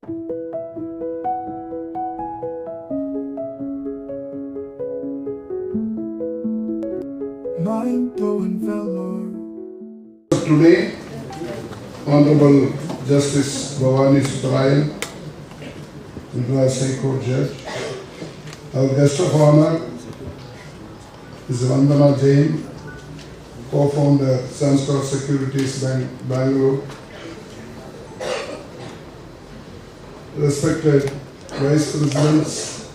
Mind-blowing Vellore. Today, Honorable Justice Bhavani Subbarayan, Madras High Court Judge. Our guest of honor is Vandana Jain, co-founder Sanskar Securities Bank, Bangalore. Respected Vice Presidents,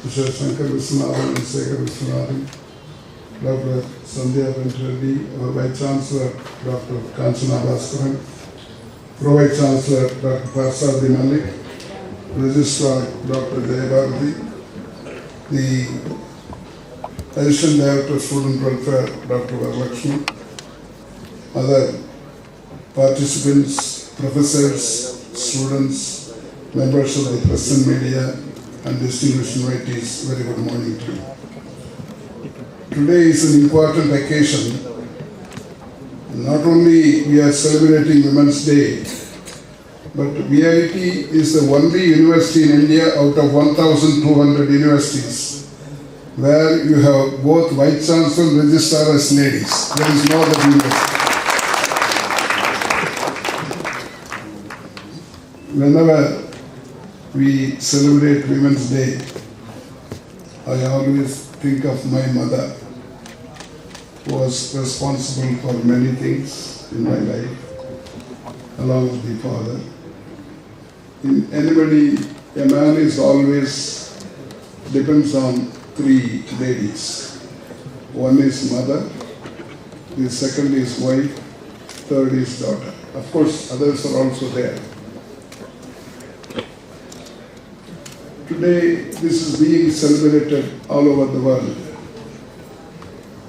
Mr. Shankar Viswanathan and Sekhar Viswanathan, Dr. Sandhya Reddy, our Vice Chancellor, Dr. Kanchana Bhaskaran, Pro-Vice Chancellor, Dr. Parsadi Malik, Registrar, Dr. Jayabharati, the Assistant Director of Student Welfare, Dr. Varalakshmi, other participants, professors, students, members of the press and media, and distinguished invitees, very good morning to you. Today is an important occasion. Not only we are celebrating Women's Day, but VIT is the only university in India out of 1,200 universities where you have both Vice Chancellor and Registrar as ladies. There is no other university. Whenever we celebrate Women's Day, I always think of my mother, who was responsible for many things in my life, along with the father. In anybody, a man is always depends on three ladies. One is mother, the second is wife, third is daughter. Of course, others are also there. Today, this is being celebrated all over the world.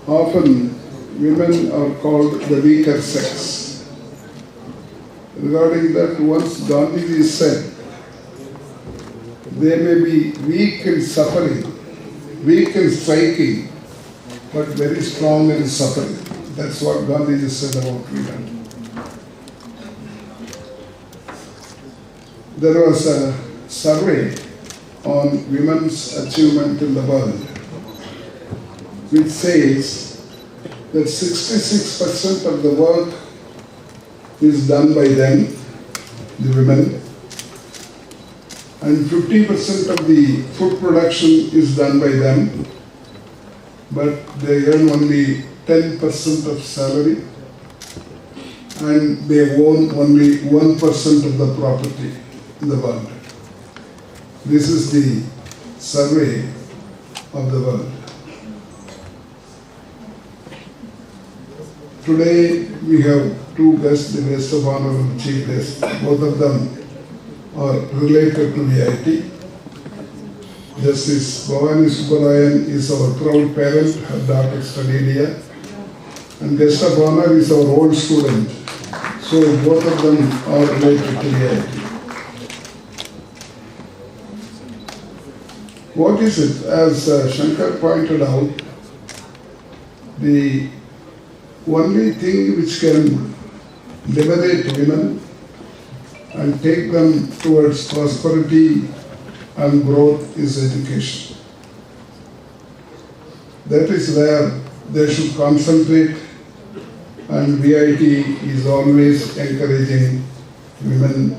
Often, women are called the weaker sex. Regarding that, once Gandhiji said, they may be weak in suffering, weak in striking, but very strong in suffering. That's what Gandhiji said about women. There was a survey on women's achievement in the world, which says that 66% of the work is done by them, the women, and 50% of the food production is done by them, but they earn only 10% of salary, and they own only 1% of the property in the world. This is the survey of the world. Today we have two guests, the guest of honor and chief guest. Both of them are related to VIT. Justice Bhavani Subbarayan is our proud parent, her daughter studied here. And guest of honor is our old student. So both of them are related to VIT. What is it? As Shankar pointed out, the only thing which can liberate women and take them towards prosperity and growth is education. That is where they should concentrate, and VIT is always encouraging women,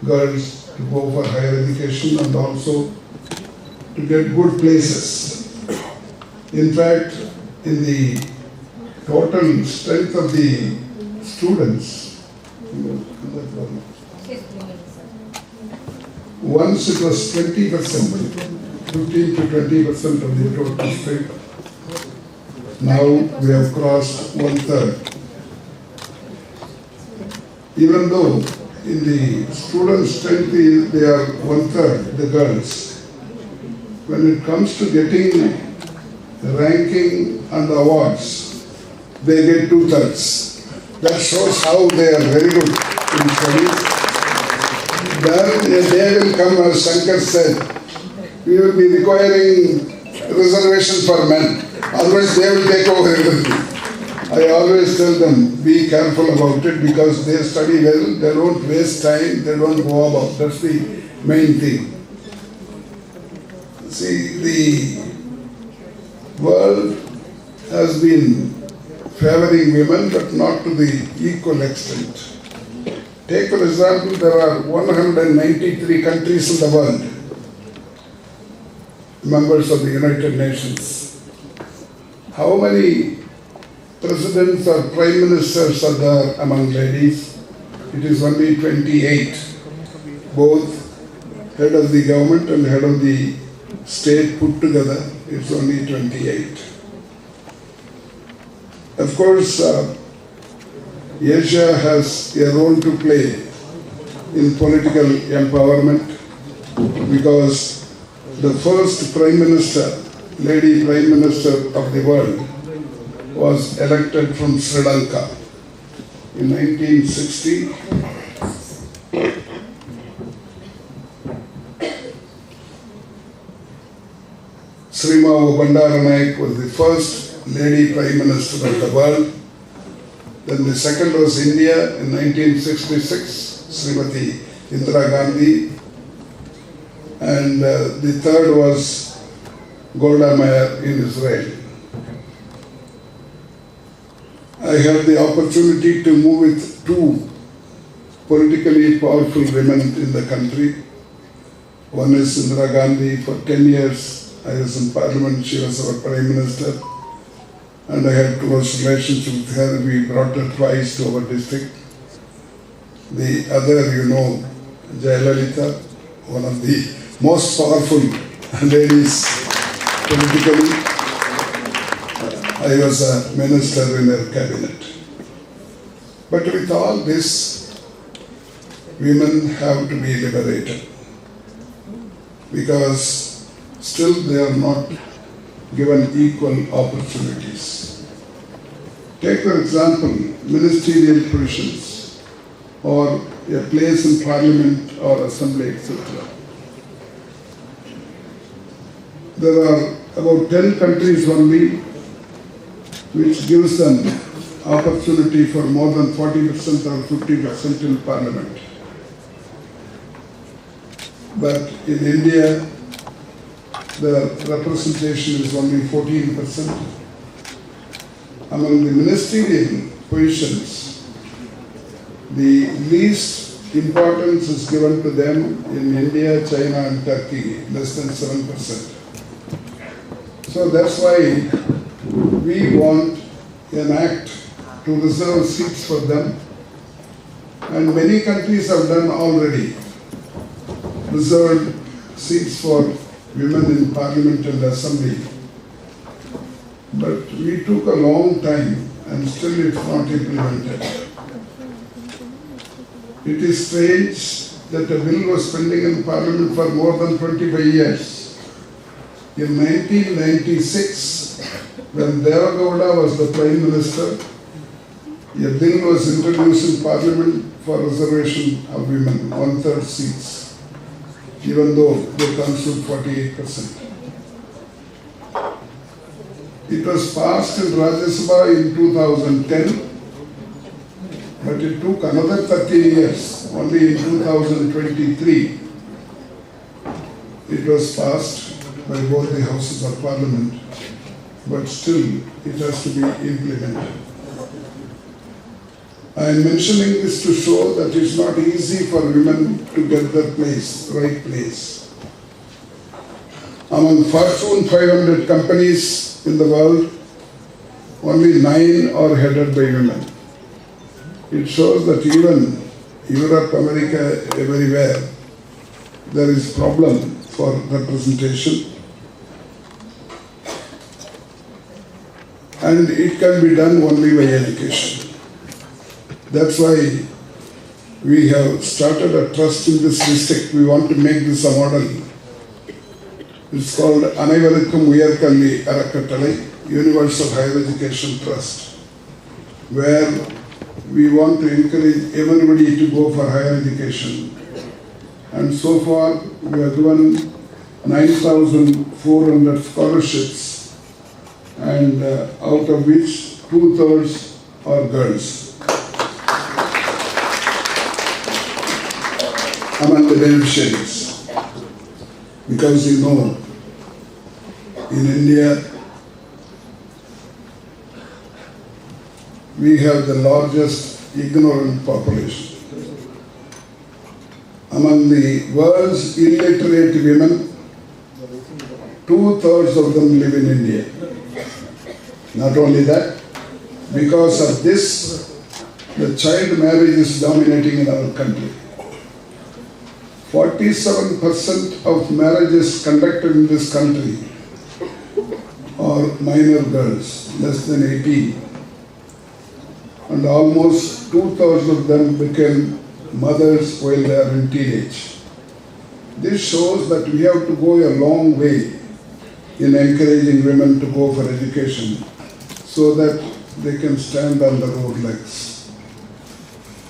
girls to go for higher education and also to get good places. In fact, in the total strength of the students, once it was 20%, 15 to 20% of the total strength. Now we have crossed 1/3. Even though in the student strength they are 1/3, the girls, when it comes to getting the ranking and the awards, they get 2/3. That shows how they are very good in studies. Then a day will come, as Shankar said, we will be requiring reservation for men. Otherwise they will take over everything. I always tell them, be careful about it because they study well, they don't waste time, they don't go about. That's the main thing. See, the world has been favoring women, but not to the equal extent. Take for example, there are 193 countries in the world, members of the United Nations. How many presidents or prime ministers are there among ladies? It is only 28. Both head of the government and head of the state put together, it's only 28. Of course, Asia has a role to play in political empowerment because the first prime minister, lady prime minister of the world, was elected from Sri Lanka in 1960. Srimao Bandaranaike was the first lady prime minister of the world. Then the second was India in 1966, Srimati Indira Gandhi. And the third was Golda Meir in Israel. I had the opportunity to move with two politically powerful women in the country. One is Indira Gandhi. For 10 years I was in Parliament, she was our Prime Minister. And I had close relationship with her. We brought her twice to our district. The other, you know, Jayalalitha, one of the most powerful ladies politically. I was a minister in her cabinet. But with all this, women have to be liberated because still they are not given equal opportunities. Take for example, ministerial positions or a place in parliament or assembly, etc. There are about 10 countries only which gives them opportunity for more than 40% or 50% in parliament. But in India, the representation is only 14%. Among the ministerial positions, the least importance is given to them in India, China and Turkey, less than 7%. So that's why we want an act to reserve seats for them, and many countries have done already, reserved seats for women in parliament and assembly. But we took a long time and still it's not implemented. It is strange that a bill was pending in parliament for more than 25 years. In 1996, when Deva Gowda was the Prime Minister, a bill was introduced in Parliament for reservation of women, 1/3 seats, even though they constitute 48%. It was passed in Rajya Sabha in 2010, but it took another 13 years. Only in 2023, it was passed by both the houses of Parliament, but still it has to be implemented. I am mentioning this to show that it's not easy for women to get their place, right place. Among Fortune 500 companies in the world, only 9 are headed by women. It shows that even Europe, America, everywhere, there is problem for representation. And it can be done only by education. That's why we have started a trust in this district. We want to make this a model. It's called Anaivarukkum Uyarkalvi Arakattalai, Universal Higher Education Trust, where we want to encourage everybody to go for higher education. And so far, we have given 9,400 scholarships, and out of which 2/3 are girls. Among the beneficiaries. Because you know, in India, we have the largest ignorant population. Among the world's illiterate women, 2/3 of them live in India. Not only that, because of this, the child marriage is dominating in our country. 47% of marriages conducted in this country are minor girls, less than 18. And almost 2/3 of them became mothers while they are in teenage. This shows that we have to go a long way in encouraging women to go for education so that they can stand on their own legs.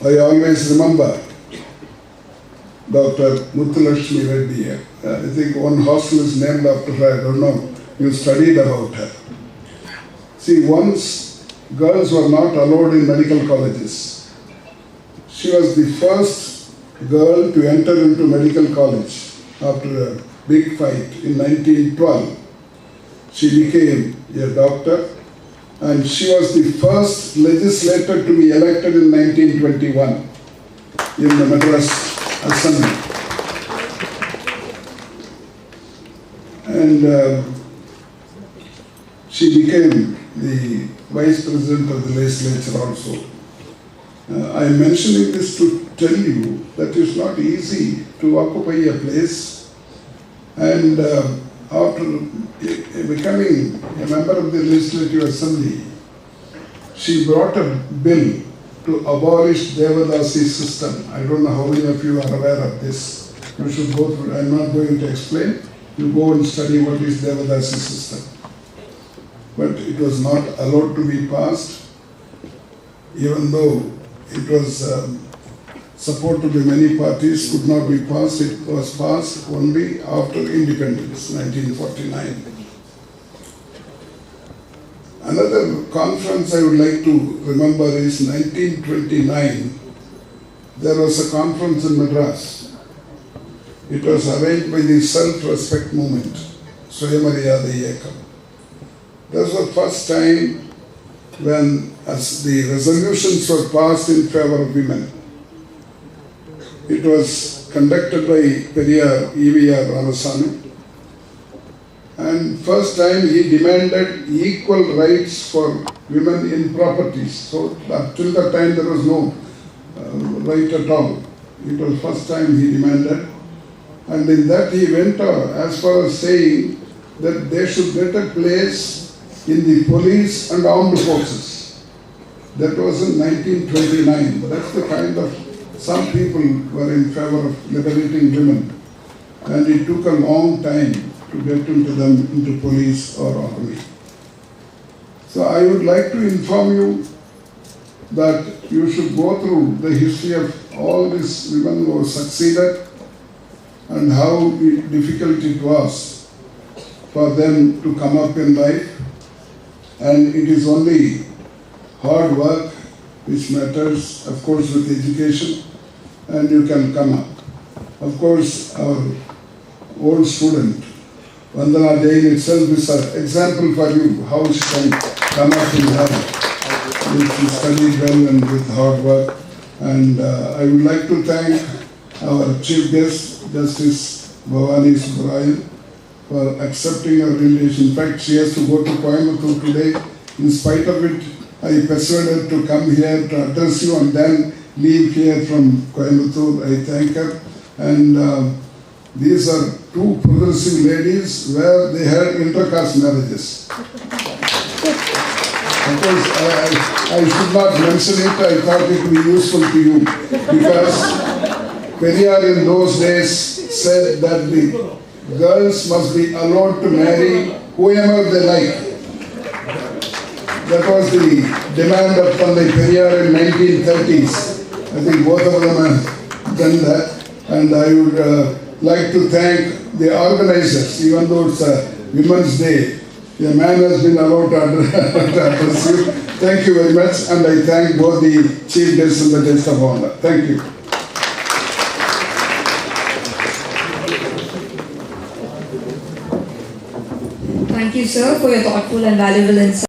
I always remember Dr. Muthulakshmi Reddy. I think one hostel is named after her. I don't know. You studied about her. See, once girls were not allowed in medical colleges. She was the first girl to enter into medical college after a big fight in 1912. She became a doctor, and she was the first legislator to be elected in 1921 in the Madras Assembly. And she became the vice president of the legislature also. I'm mentioning this to tell you that it's not easy to occupy a place, and after becoming a member of the Legislative Assembly, she brought a bill to abolish Devadasi system. I don't know how many of you are aware of this. You should go through. I'm not going to explain. You go and study what is Devadasi system. But it was not allowed to be passed, even though it was supported by many parties, could not be passed. It was passed only after independence, 1949. Another conference I would like to remember is 1929. There was a conference in Madras. It was arranged by the Self-Respect Movement, Swayamaryada Iyakam. That was the first time when as the resolutions were passed in favor of women. It was conducted by Periyar E.V.R. Ramasamy. And first time he demanded equal rights for women in properties. So till that time there was no right at all. It was first time he demanded. And in that he went as far as saying that they should get a place in the police and armed forces. That was in 1929. That's the kind of, some people were in favor of liberating women. And it took a long time to get into police or army. So I would like to inform you that you should go through the history of all these women who succeeded and how difficult it was for them to come up in life. And it is only hard work which matters, of course, with education, and you can come up. Of course, our old student, Vandana Jain itself is an example for you how she can come up in life. She studied well and with hard work. And I would like to thank our chief guest, Justice Bhavani Subbarayan, for accepting our invitation. In fact, she has to go to Coimbatore today. In spite of it, I persuaded her to come here to address you and then leave here from Coimbatore. I thank her. And these are two progressive ladies where they had intercaste marriages. Of course, I should not mention it. I thought it would be useful to you because Periyar in those days said that the girls must be allowed to marry whoever they like. That was the demand of Pandai Periyar in 1930s. I think both of them have done that. And I would like to thank the organizers, even though it's a Women's Day. A man has been allowed to address you. Thank you very much, and I thank both the chief guests and the guest of honor. Thank you. Thank you, sir, for your thoughtful and valuable insight.